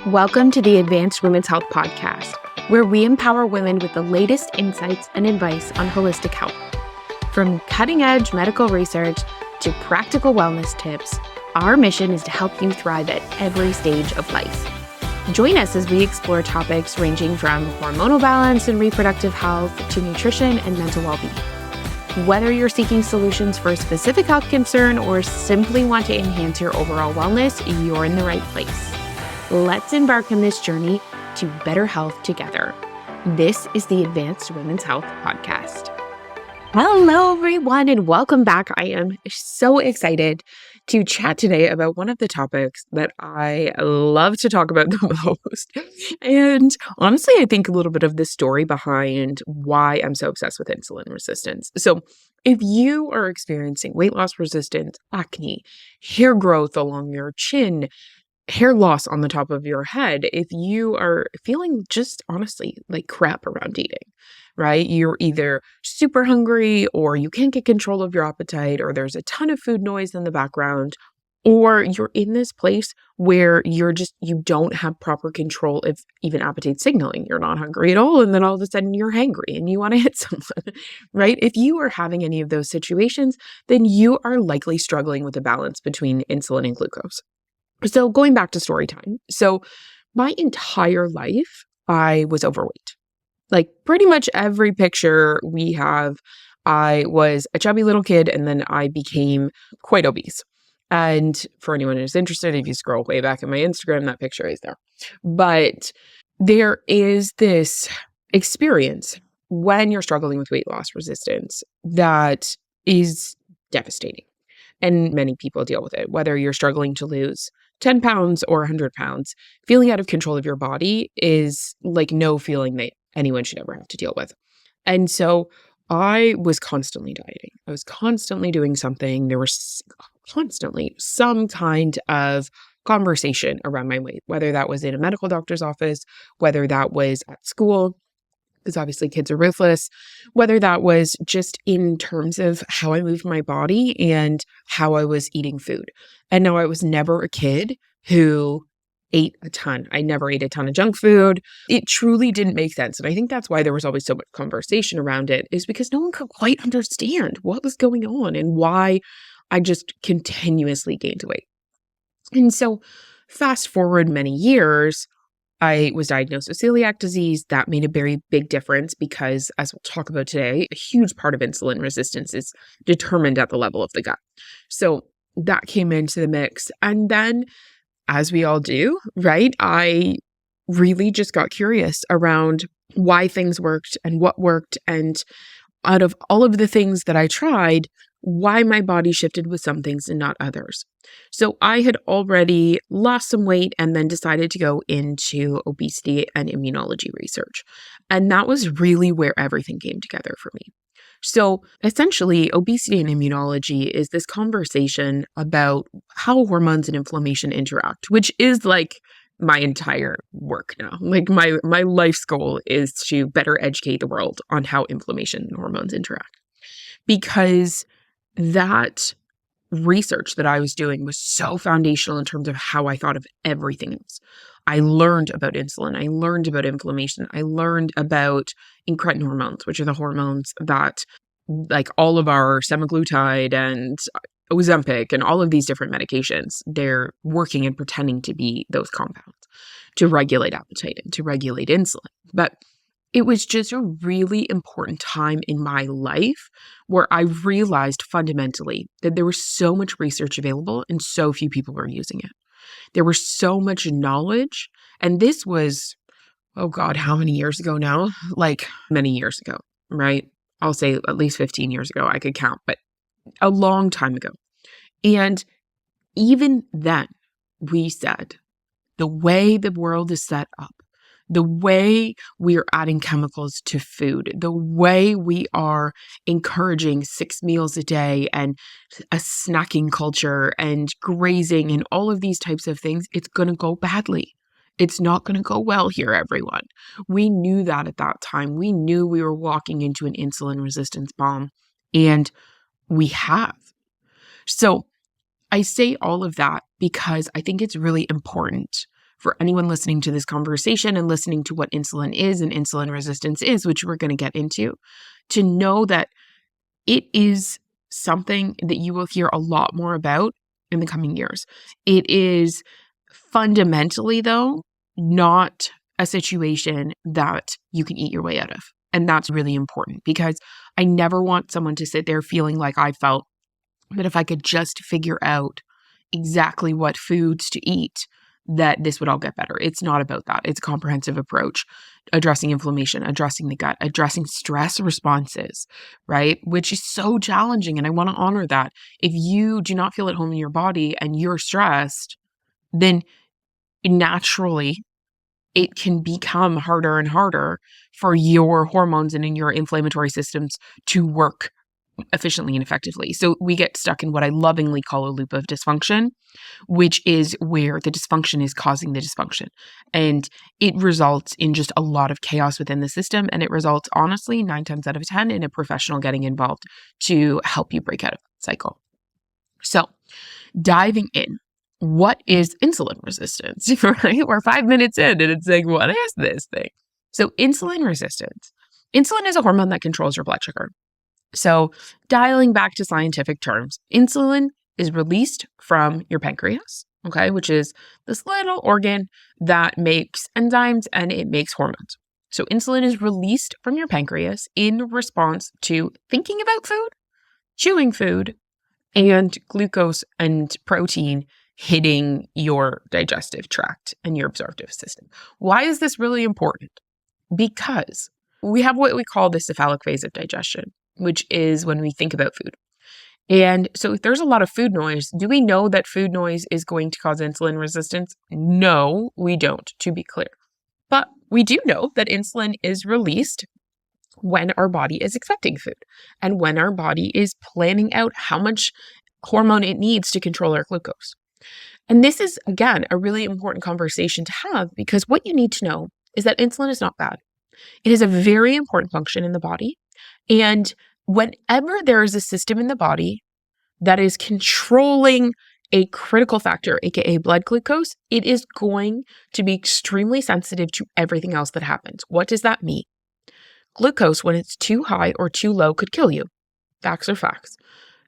Welcome to the Advanced Women's Health Podcast, where we empower women with the latest insights and advice on holistic health. From cutting-edge medical research to practical wellness tips, our mission is to help you thrive at every stage of life. Join us as we explore topics ranging from hormonal balance and reproductive health to nutrition and mental well-being. Whether you're seeking solutions for a specific health concern or simply want to enhance your overall wellness, you're in the right place. Let's embark on this journey to better health together. This is the Advanced Women's Health Podcast. Hello, everyone, and welcome back. I am so excited to chat today about one of the topics that I love to talk about the most. And honestly, I think a little bit of the story behind why I'm so obsessed with insulin resistance. So if you are experiencing weight loss resistance, acne, hair growth along your chin, hair loss on the top of your head, if you are feeling just honestly like crap around eating, right? You're either super hungry or you can't get control of your appetite, or there's a ton of food noise in the background, or you're in this place where you don't have proper control of even appetite signaling. You're not hungry at all. And then all of a sudden you're hangry and you want to hit someone, right? If you are having any of those situations, then you are likely struggling with a balance between insulin and glucose. So going back to story time. So my entire life, I was overweight. Like pretty much every picture we have, I was a chubby little kid and then I became quite obese. And for anyone who's interested, if you scroll way back in my Instagram, that picture is there. But there is this experience when you're struggling with weight loss resistance that is devastating. And many people deal with it, whether you're struggling to lose 10 pounds or 100 pounds. Feeling out of control of your body is like no feeling that anyone should ever have to deal with. And so I was constantly dieting. I was constantly doing something. There was constantly some kind of conversation around my weight, whether that was in a medical doctor's office, whether that was at school, because obviously kids are ruthless, whether that was just in terms of how I moved my body and how I was eating food. And no, I was never a kid who ate a ton. I never ate a ton of junk food. It truly didn't make sense. And I think that's why there was always so much conversation around it, is because no one could quite understand what was going on and why I just continuously gained weight. And so fast forward many years, I was diagnosed with celiac disease. That made a very big difference because, as we'll talk about today, a huge part of insulin resistance is determined at the level of the gut. So that came into the mix. And then, as we all do, right, I really just got curious around why things worked and what worked. And out of all of the things that I tried, why my body shifted with some things and not others. So I had already lost some weight and then decided to go into obesity and immunology research. And that was really where everything came together for me. So essentially, obesity and immunology is this conversation about how hormones and inflammation interact, which is like my entire work now. Like my life's goal is to better educate the world on how inflammation and hormones interact. Because that research that I was doing was so foundational in terms of how I thought of everything else. I learned about insulin. I learned about inflammation. I learned about incretin hormones, which are the hormones that, like all of our semaglutide and Ozempic and all of these different medications, they're working and pretending to be those compounds to regulate appetite and to regulate insulin. But it was just a really important time in my life where I realized fundamentally that there was so much research available and so few people were using it. There was so much knowledge. And this was, oh God, how many years ago now? Like many years ago, right? I'll say at least 15 years ago. I could count, but a long time ago. And even then, we said the way the world is set up, the way we are adding chemicals to food, the way we are encouraging 6 meals a day and a snacking culture and grazing and all of these types of things, it's going to go badly. It's not going to go well here, everyone. We knew that at that time. We knew we were walking into an insulin resistance bomb, and we have. So I say all of that because I think it's really important for anyone listening to this conversation and listening to what insulin is and insulin resistance is, which we're going to get into, to know that it is something that you will hear a lot more about in the coming years. It is fundamentally, though, not a situation that you can eat your way out of. And that's really important, because I never want someone to sit there feeling like I felt that if I could just figure out exactly what foods to eat, that this would all get better. It's not about that. It's a comprehensive approach, addressing inflammation, addressing the gut, addressing stress responses, right? Which is so challenging. And I want to honor that. If you do not feel at home in your body and you're stressed, then naturally it can become harder and harder for your hormones and in your inflammatory systems to work efficiently and effectively. So we get stuck in what I lovingly call a loop of dysfunction, which is where the dysfunction is causing the dysfunction. And it results in just a lot of chaos within the system. And it results, honestly, 9 times out of 10 in a professional getting involved to help you break out of that cycle. So diving in, what is insulin resistance, right? We're 5 minutes in and it's like, what is this thing? So insulin resistance. Insulin is a hormone that controls your blood sugar. So dialing back to scientific terms, insulin is released from your pancreas, okay, which is this little organ that makes enzymes and it makes hormones. So insulin is released from your pancreas in response to thinking about food, chewing food, and glucose and protein hitting your digestive tract and your absorptive system. Why is this really important? Because we have what we call the cephalic phase of digestion, which is when we think about food. And so if there's a lot of food noise, do we know that food noise is going to cause insulin resistance? No, we don't, to be clear. But we do know that insulin is released when our body is expecting food and when our body is planning out how much hormone it needs to control our glucose. And this is, again, a really important conversation to have, because what you need to know is that insulin is not bad. It is a very important function in the body. And whenever there is a system in the body that is controlling a critical factor, aka blood glucose, it is going to be extremely sensitive to everything else that happens. What does that mean? Glucose, when it's too high or too low, could kill you. Facts are facts.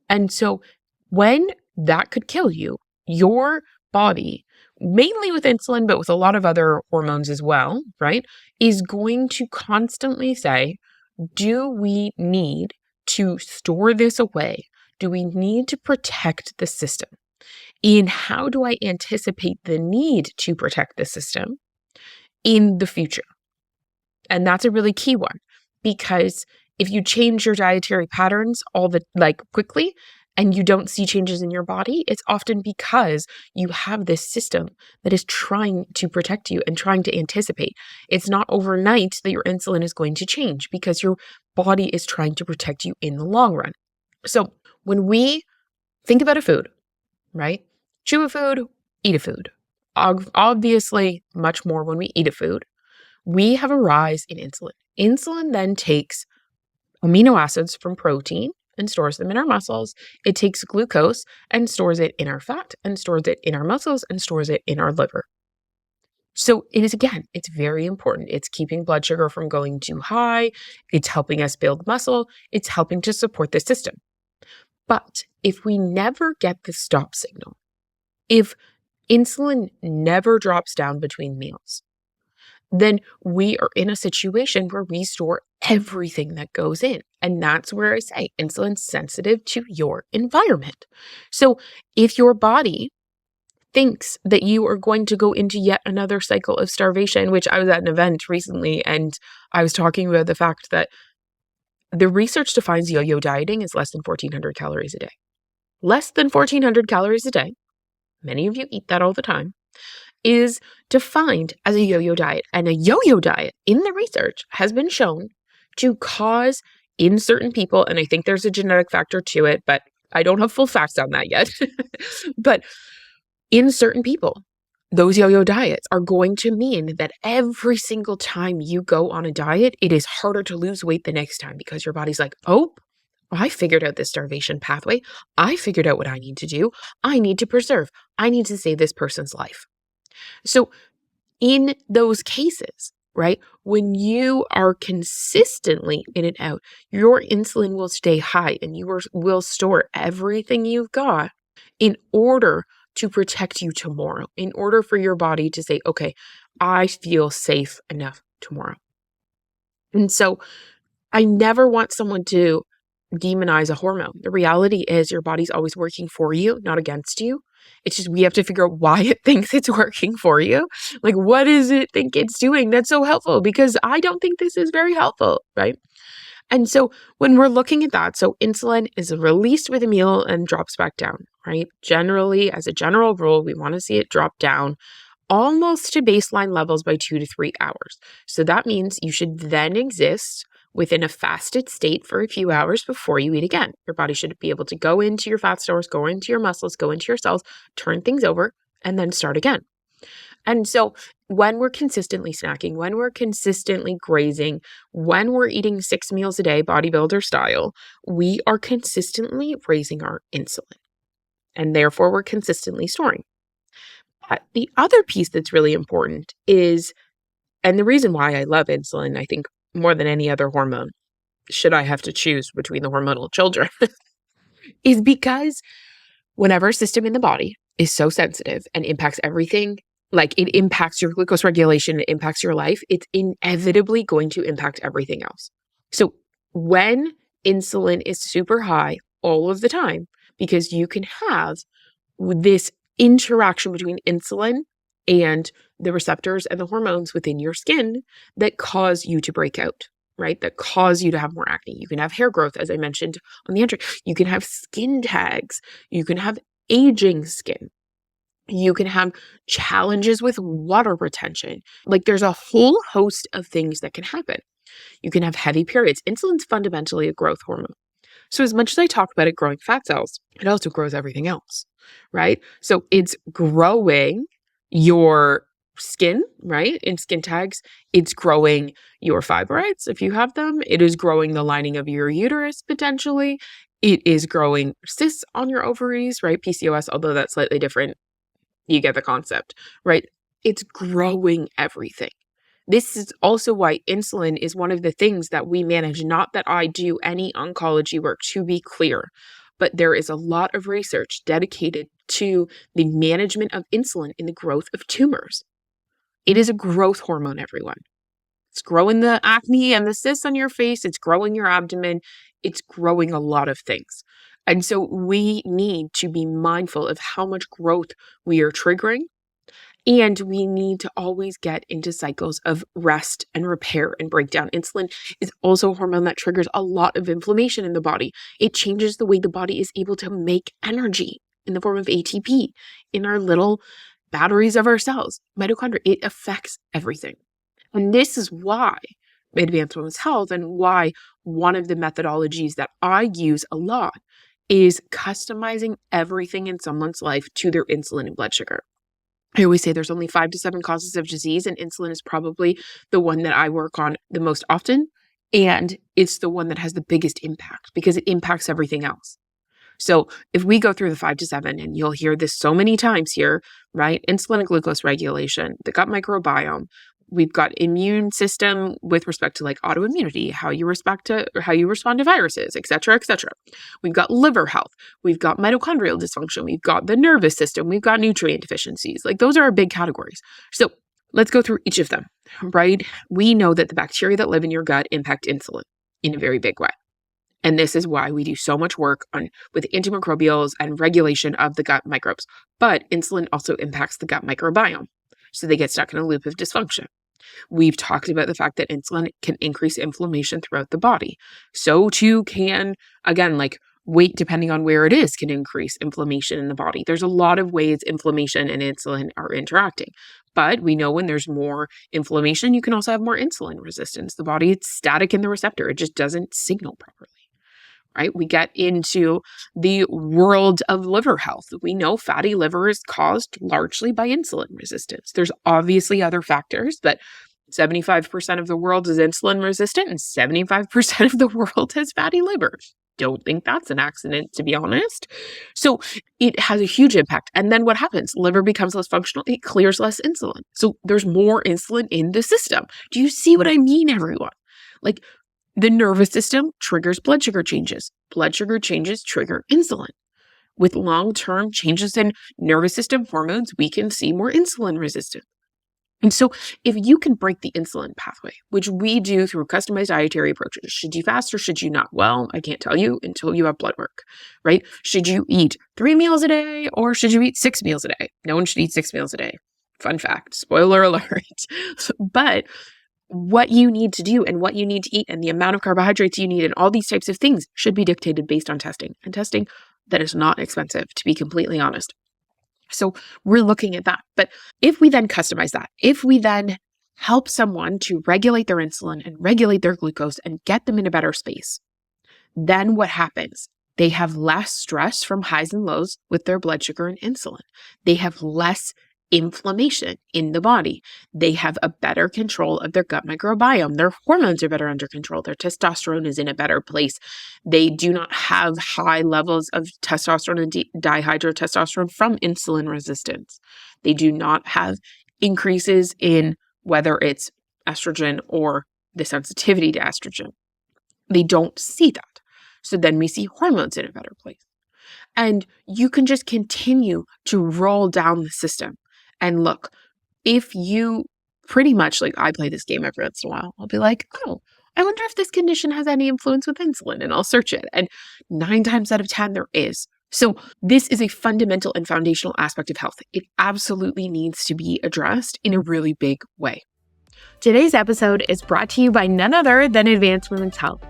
And so when that could kill you, your body, mainly with insulin, but with a lot of other hormones as well, right, is going to constantly say, do we need to store this away? Do we need to protect the system? And how do I anticipate the need to protect the system in the future? And that's a really key one, because if you change your dietary patterns quickly and you don't see changes in your body, it's often because you have this system that is trying to protect you and trying to anticipate. It's not overnight that your insulin is going to change, because your body is trying to protect you in the long run. So when we think about a food, right? Chew a food, eat a food. Obviously, much more when we eat a food. We have a rise in insulin. Insulin then takes amino acids from protein and stores them in our muscles. It takes glucose and stores it in our fat and stores it in our muscles and stores it in our liver. So it is, again, it's very important. It's keeping blood sugar from going too high. It's helping us build muscle. It's helping to support the system. But if we never get the stop signal, if insulin never drops down between meals, then we are in a situation where we store everything that goes in. And that's where I say insulin's sensitive to your environment. So if your body thinks that you are going to go into yet another cycle of starvation, which I was at an event recently and I was talking about the fact that the research defines yo-yo dieting as less than 1,400 calories a day. Less than 1,400 calories a day, many of you eat that all the time, is defined as a yo-yo diet. And a yo-yo diet in the research has been shown to cause, in certain people, and I think there's a genetic factor to it, but I don't have full facts on that yet, but in certain people, those yo-yo diets are going to mean that every single time you go on a diet, it is harder to lose weight the next time, because your body's like, oh, I figured out this starvation pathway. I figured out what I need to do. I need to preserve. I need to save this person's life. So In those cases, right, when you are consistently in and out, your insulin will stay high and you will store everything you've got in order to protect you tomorrow, in order for your body to say, okay, I feel safe enough tomorrow. And so I never want someone to demonize a hormone. The reality is your body's always working for you, not against you. It's just we have to figure out why it thinks it's working for you. Like, what does it think it's doing that's so helpful? Because I don't think this is very helpful, right? And so when we're looking at that, so insulin is released with a meal and drops back down, right? Generally, as a general rule, we want to see it drop down almost to baseline levels by 2 to 3 hours. So that means you should then exist within a fasted state for a few hours before you eat again. Your body should be able to go into your fat stores, go into your muscles, go into your cells, turn things over, and then start again. And so when we're consistently snacking, when we're consistently grazing, when we're eating 6 meals a day, bodybuilder style, we are consistently raising our insulin. And therefore, we're consistently storing. But the other piece that's really important is, and the reason why I love insulin, I think more than any other hormone, should I have to choose between the hormonal children, is because whenever a system in the body is so sensitive and impacts everything, like it impacts your glucose regulation, it impacts your life, it's inevitably going to impact everything else. So when insulin is super high all of the time, because you can have this interaction between insulin and the receptors and the hormones within your skin that cause you to break out, right? That cause you to have more acne. You can have hair growth, as I mentioned on the intro. You can have skin tags. You can have aging skin. You can have challenges with water retention. Like there's a whole host of things that can happen. You can have heavy periods. Insulin's fundamentally a growth hormone. So as much as I talk about it growing fat cells, it also grows everything else, right? So it's growing your skin, right? In skin tags, it's growing your fibroids if you have them. It is growing the lining of your uterus potentially. It is growing cysts on your ovaries, right? PCOS, although that's slightly different. You get the concept, right? It's growing everything. This is also why insulin is one of the things that we manage. Not that I do any oncology work, to be clear, but there is a lot of research dedicated to the management of insulin in the growth of tumors. It is a growth hormone, everyone. It's growing the acne and the cysts on your face. It's growing your abdomen. It's growing a lot of things. And so we need to be mindful of how much growth we are triggering. And we need to always get into cycles of rest and repair and breakdown. Insulin is also a hormone that triggers a lot of inflammation in the body. It changes the way the body is able to make energy in the form of ATP in our little batteries of our cells, mitochondria. It affects everything. And this is why advanced women's health and why one of the methodologies that I use a lot is customizing everything in someone's life to their insulin and blood sugar. I always say there's only 5 to 7 causes of disease, and insulin is probably the one that I work on the most often. And it's the one that has the biggest impact because it impacts everything else. So if we go through the 5 to 7, and you'll hear this so many times here, right? Insulin and glucose regulation, the gut microbiome. We've got immune system with respect to like autoimmunity, how you respond to viruses, et cetera, et cetera. We've got liver health. We've got mitochondrial dysfunction. We've got the nervous system. We've got nutrient deficiencies. Like those are our big categories. So let's go through each of them, right? We know that the bacteria that live in your gut impact insulin in a very big way. And this is why we do so much work with antimicrobials and regulation of the gut microbes. But insulin also impacts the gut microbiome. So they get stuck in a loop of dysfunction. We've talked about the fact that insulin can increase inflammation throughout the body. So too can, again, like weight, depending on where it is, can increase inflammation in the body. There's a lot of ways inflammation and insulin are interacting. But we know when there's more inflammation, you can also have more insulin resistance. The body, it's static in the receptor. It just doesn't signal properly. Right? We get into the world of liver health. We know fatty liver is caused largely by insulin resistance. There's obviously other factors, but 75% of the world is insulin resistant and 75% of the world has fatty liver. don't think that's an accident, to be honest. So it has a huge impact. And then what happens? Liver becomes less functional. It clears less insulin. So there's more insulin in the system. Do you see what I mean, everyone? Like, the nervous system triggers blood sugar changes. Blood sugar changes trigger insulin. With long-term changes in nervous system hormones, we can see more insulin resistance. And so if you can break the insulin pathway, which we do through customized dietary approaches, should you fast or should you not? Well, I can't tell you until you have blood work, right? Should you eat 3 meals a day or should you eat 6 meals a day? No one should eat 6 meals a day. Fun fact, spoiler alert. But what you need to do and what you need to eat and the amount of carbohydrates you need and all these types of things should be dictated based on testing, and testing that is not expensive, to be completely honest. So we're looking at that. But if we then customize that, if we then help someone to regulate their insulin and regulate their glucose and get them in a better space, then what happens? They have less stress from highs and lows with their blood sugar and insulin. They have less inflammation in the body. They have a better control of their gut microbiome. Their hormones are better under control. Their testosterone is in a better place. They do not have high levels of testosterone and dihydrotestosterone from insulin resistance. They do not have increases in whether it's estrogen or the sensitivity to estrogen. They don't see that. So then we see hormones in a better place. And you can just continue to roll down the system. And look, if you pretty much, like, I play this game every once in a while, I'll be like, oh, I wonder if this condition has any influence with insulin, and I'll search it. And 9 times out of 10, there is. So this is a fundamental and foundational aspect of health. It absolutely needs to be addressed in a really big way. Today's episode is brought to you by none other than Advanced Women's Health.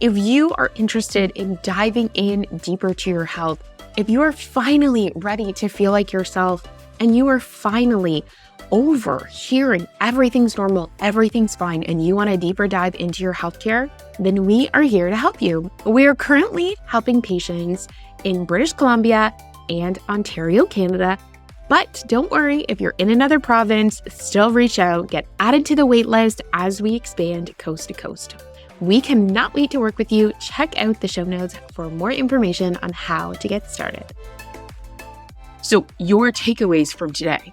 If you are interested in diving in deeper to your health, if you are finally ready to feel like yourself, and you are finally over hearing everything's normal, everything's fine, and you want a deeper dive into your healthcare, then we are here to help you. We are currently helping patients in British Columbia and Ontario, Canada. But don't worry, if you're in another province, still reach out, get added to the wait list as we expand coast to coast. We cannot wait to work with you. Check out the show notes for more information on how to get started. So your takeaways from today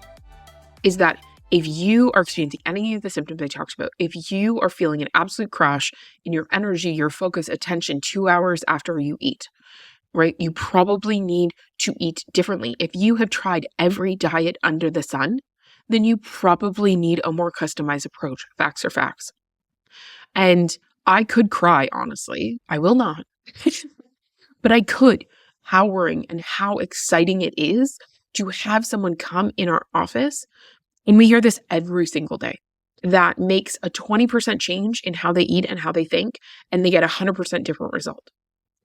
is that if you are experiencing any of the symptoms I talked about, if you are feeling an absolute crash in your energy, your focus, attention 2 hours after you eat, right? You probably need to eat differently. If you have tried every diet under the sun, then you probably need a more customized approach. Facts are facts. And I could cry, honestly. I will not. But I could. How worrying and how exciting it is to have someone come in our office, and we hear this every single day, that makes a 20% change in how they eat and how they think, and they get 100% different result.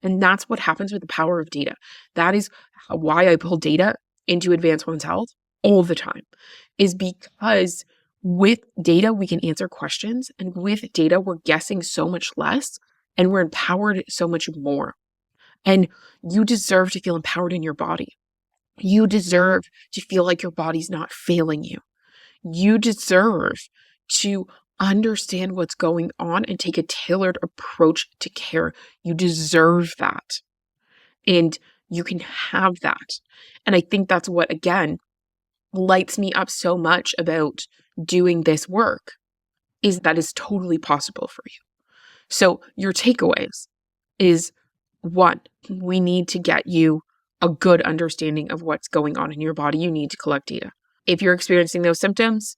And that's what happens with the power of data. That is why I pull data into Advanced Women's Health all the time, is because with data, we can answer questions, and with data, we're guessing so much less, and we're empowered so much more. And you deserve to feel empowered in your body. You deserve to feel like your body's not failing you. You deserve to understand what's going on and take a tailored approach to care. You deserve that. And you can have that. And I think that's what, again, lights me up so much about doing this work, is that is totally possible for you. So your takeaways is, 1, we need to get you a good understanding of what's going on in your body. You need to collect data. If you're experiencing those symptoms,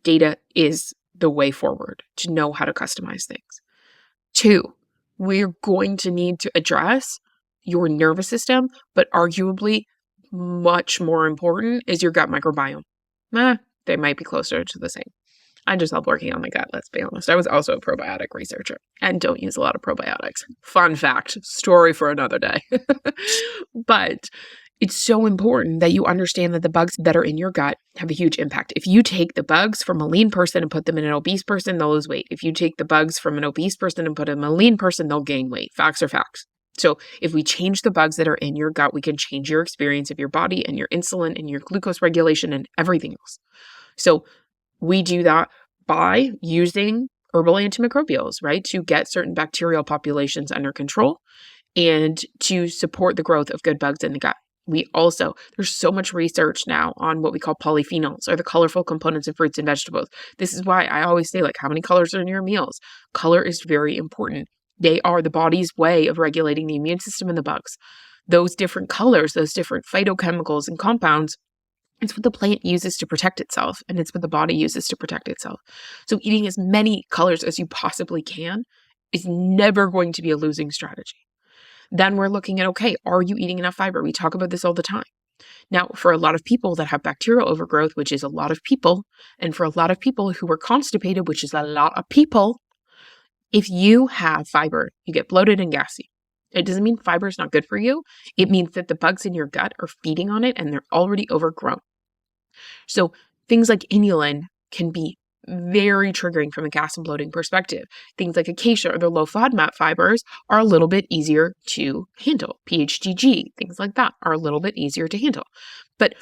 data is the way forward to know how to customize things. 2, we're going to need to address your nervous system, but arguably much more important is your gut microbiome. They might be closer to the same. I just love working on my gut, let's be honest. I was also a probiotic researcher and don't use a lot of probiotics. Fun fact, story for another day. But it's so important that you understand that the bugs that are in your gut have a huge impact. If you take the bugs from a lean person and put them in an obese person, they'll lose weight. If you take the bugs from an obese person and put them in a lean person, they'll gain weight. Facts are facts. So if we change the bugs that are in your gut, we can change your experience of your body and your insulin and your glucose regulation and everything else. So we do that by using herbal antimicrobials, right, to get certain bacterial populations under control and to support the growth of good bugs in the gut. There's so much research now on what we call polyphenols, or the colorful components of fruits and vegetables. This is why I always say, how many colors are in your meals? Color is very important. They are the body's way of regulating the immune system and the bugs. Those different colors, those different phytochemicals and compounds, it's what the plant uses to protect itself, and it's what the body uses to protect itself. So eating as many colors as you possibly can is never going to be a losing strategy. Then we're looking at, okay, are you eating enough fiber? We talk about this all the time. Now, for a lot of people that have bacterial overgrowth, which is a lot of people, and for a lot of people who are constipated, which is a lot of people, if you have fiber, you get bloated and gassy. It doesn't mean fiber is not good for you. It means that the bugs in your gut are feeding on it and they're already overgrown. So things like inulin can be very triggering from a gas and bloating perspective. Things like acacia or the low FODMAP fibers are a little bit easier to handle. PHGG, things like that are a little bit easier to handle. But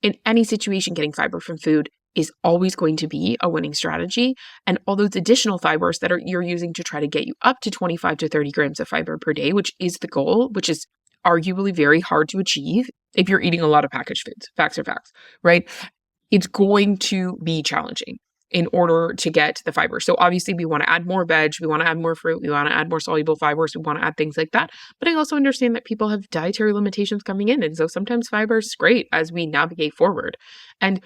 in any situation, getting fiber from food is always going to be a winning strategy. And all those additional fibers that you're using to try to get you up to 25 to 30 grams of fiber per day, which is the goal, which is arguably very hard to achieve if you're eating a lot of packaged foods. Facts are facts, right? It's going to be challenging in order to get the fiber. So obviously we want to add more veg, we want to add more fruit, we want to add more soluble fibers, we want to add things like that. But I also understand that people have dietary limitations coming in. And so sometimes fiber is great as we navigate forward. And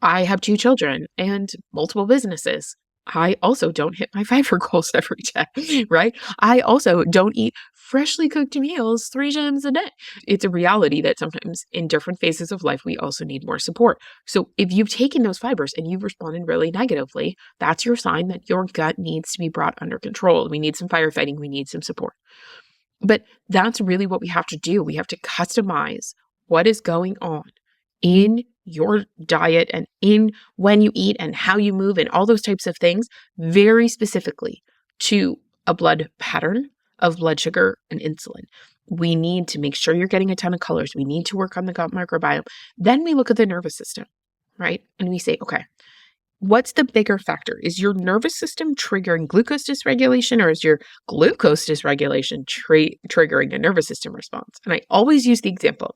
I have 2 children and multiple businesses. I also don't hit my fiber goals every day, right? I also don't eat freshly cooked meals 3 times a day. It's a reality that sometimes in different phases of life, we also need more support. So if you've taken those fibers and you've responded really negatively, that's your sign that your gut needs to be brought under control. We need some firefighting. We need some support. But that's really what we have to do. We have to customize what is going on in your diet and in when you eat and how you move and all those types of things very specifically to a blood pattern of blood sugar and insulin. We need to make sure you're getting a ton of colors. We need to work on the gut microbiome. Then we look at the nervous system, right? And we say, okay, what's the bigger factor? Is your nervous system triggering glucose dysregulation, or is your glucose dysregulation triggering a nervous system response? And I always use the example.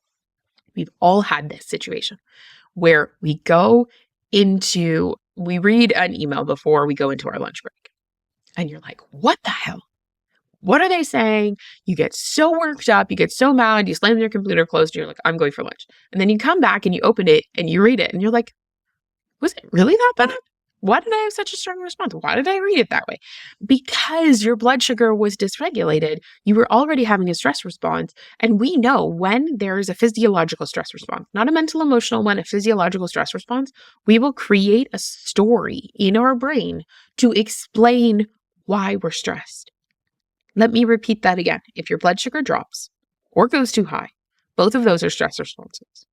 We've all had this situation where we read an email before we go into our lunch break. And you're like, what the hell? What are they saying? You get so worked up, you get so mad, you slam your computer closed, and you're like, I'm going for lunch. And then you come back and you open it and you read it and you're like, was it really that bad? Why did I have such a strong response? Why did I read it that way? Because your blood sugar was dysregulated. You were already having a stress response. And we know when there is a physiological stress response, not a mental emotional one, a physiological stress response, we will create a story in our brain to explain why we're stressed. Let me repeat that again. If your blood sugar drops or goes too high, both of those are stress responses.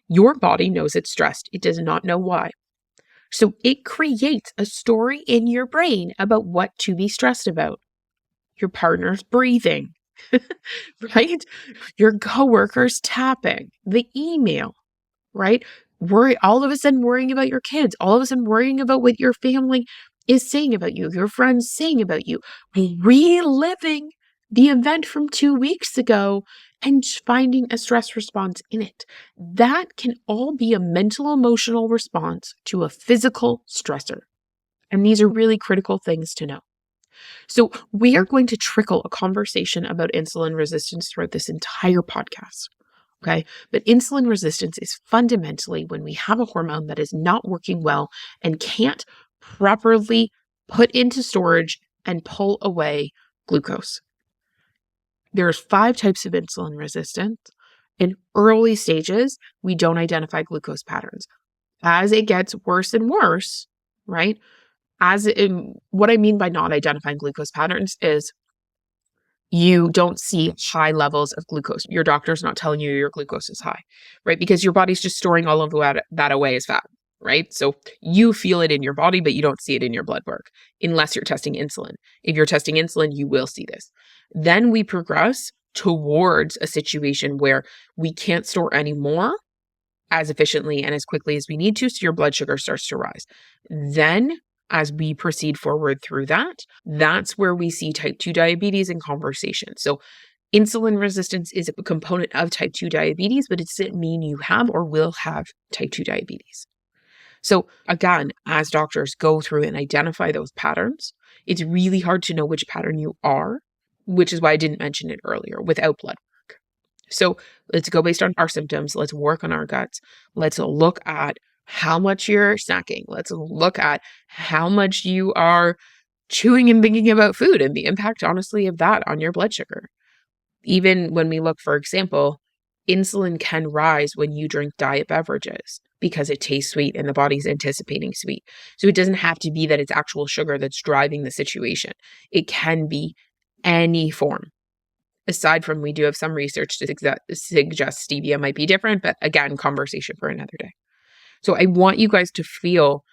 Your body knows it's stressed. It does not know why. So it creates a story in your brain about what to be stressed about. Your partner's breathing, right? Your coworker's tapping, the email, right? All of a sudden worrying about your kids, all of a sudden worrying about what your family is saying about you, your friends saying about you, reliving the event from 2 weeks ago and finding a stress response in it. That can all be a mental emotional response to a physical stressor. And these are really critical things to know. So we are going to trickle a conversation about insulin resistance throughout this entire podcast. Okay. But insulin resistance is fundamentally when we have a hormone that is not working well and can't properly put into storage and pull away glucose. There's 5 types of insulin resistance. In early stages, we don't identify glucose patterns. As it gets worse and worse, right? What I mean by not identifying glucose patterns is you don't see high levels of glucose. Your doctor's not telling you your glucose is high, right? Because your body's just storing all of that away as fat, right? So you feel it in your body, but you don't see it in your blood work unless you're testing insulin. If you're testing insulin, you will see this. Then we progress towards a situation where we can't store any more as efficiently and as quickly as we need to, so your blood sugar starts to rise. Then as we proceed forward through that, that's where we see type 2 diabetes in conversation. So Insulin resistance is a component of type 2 diabetes, but it doesn't mean you have or will have type 2 diabetes. So again, as doctors go through and identify those patterns, it's really hard to know which pattern you are, which is why I didn't mention it earlier, without blood work. So let's go based on our symptoms. Let's work on our guts. Let's look at how much you're snacking. Let's look at how much you are chewing and thinking about food and the impact, honestly, of that on your blood sugar. Even when we look, for example, insulin can rise when you drink diet beverages because it tastes sweet and the body's anticipating sweet. So it doesn't have to be that it's actual sugar that's driving the situation. It can be any form. Aside from, we do have some research to suggest stevia might be different, but again, conversation for another day. So I want you guys to feel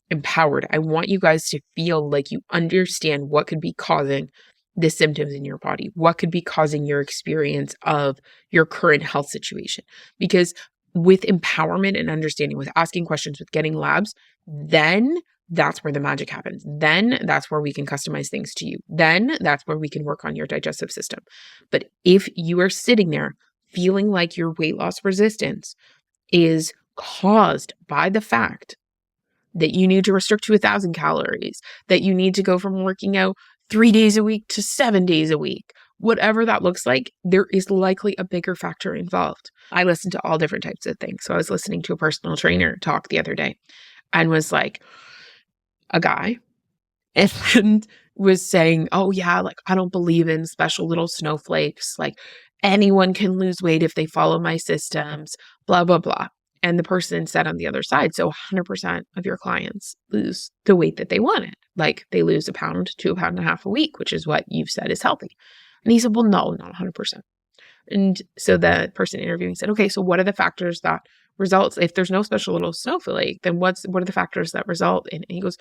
empowered. I want you guys to feel like you understand what could be causing the symptoms in your body, what could be causing your experience of your current health situation. Because with empowerment and understanding, with asking questions, with getting labs, then that's where the magic happens. Then that's where we can customize things to you. Then that's where we can work on your digestive system. But if you are sitting there feeling like your weight loss resistance is caused by the fact that you need to restrict to 1,000 calories, that you need to go from working out 3 days a week to 7 days a week, whatever that looks like, there is likely a bigger factor involved. I listen to all different types of things. So I was listening to a personal trainer talk the other day and was like, a guy, and was saying, oh yeah, like, I don't believe in special little snowflakes. Like, anyone can lose weight if they follow my systems, blah, blah, blah. And the person said on the other side, so 100% of your clients lose the weight that they wanted. Like, they lose 1 pound to 1.5 pounds a week, which is what you've said is healthy. And he said, well, no, not 100%. And so the person interviewing said, okay, so what are the factors that results? If there's no special little snowflake, then what are the factors that result in? And he goes,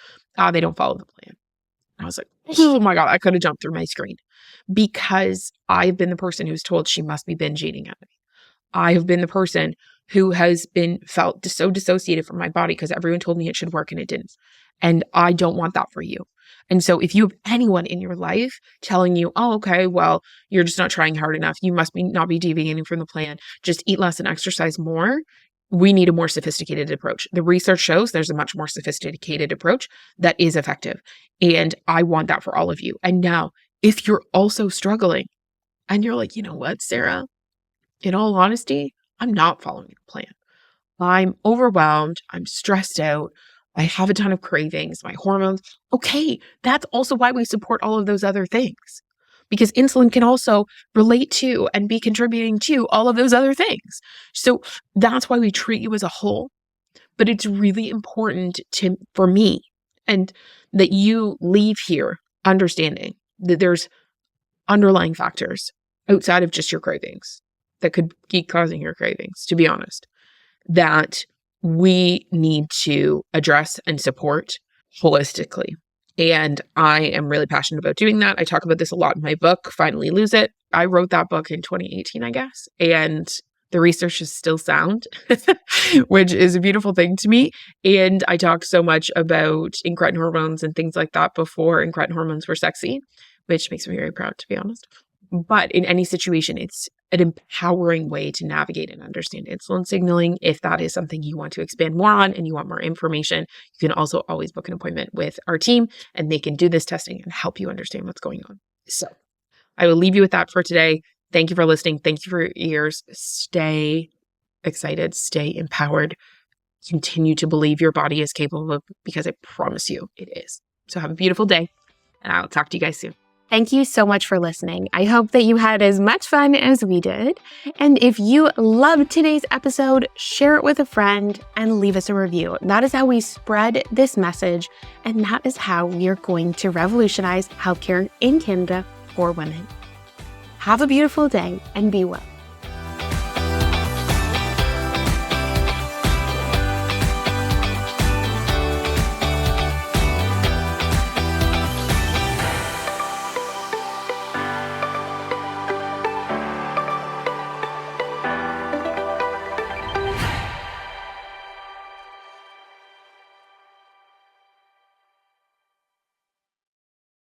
they don't follow the plan. And I was like, oh my God, I could have jumped through my screen, because I've been the person who's told she must be binge eating at me. I have been the person who has been felt so dissociated from my body because everyone told me it should work and it didn't. And I don't want that for you. And so if you have anyone in your life telling you, oh, okay, well, you're just not trying hard enough, you must not be deviating from the plan, just eat less and exercise more, we need a more sophisticated approach. The research shows there's a much more sophisticated approach that is effective. And I want that for all of you. And now, if you're also struggling and you're like, you know what, Sarah, in all honesty, I'm not following the plan. I'm overwhelmed. I'm stressed out. I have a ton of cravings, my hormones. Okay, that's also why we support all of those other things, because insulin can also relate to and be contributing to all of those other things. So that's why we treat you as a whole. But it's really important for me, and that you leave here understanding that there's underlying factors outside of just your cravings that could keep causing your cravings, to be honest, that we need to address and support holistically. And I am really passionate about doing that. I talk about this a lot in my book, Finally Lose It. I wrote that book in 2018, I guess. And the research is still sound, which is a beautiful thing to me. And I talk so much about incretin hormones and things like that before incretin hormones were sexy, which makes me very proud, to be honest. But in any situation, it's an empowering way to navigate and understand insulin signaling. If that is something you want to expand more on and you want more information, you can also always book an appointment with our team and they can do this testing and help you understand what's going on. So I will leave you with that for today. Thank you for listening. Thank you for your ears. Stay excited, stay empowered, continue to believe your body is capable of, because I promise you it is. So have a beautiful day and I'll talk to you guys soon. Thank you so much for listening. I hope that you had as much fun as we did. And if you loved today's episode, share it with a friend and leave us a review. That is how we spread this message. And that is how we are going to revolutionize healthcare in Canada for women. Have a beautiful day and be well.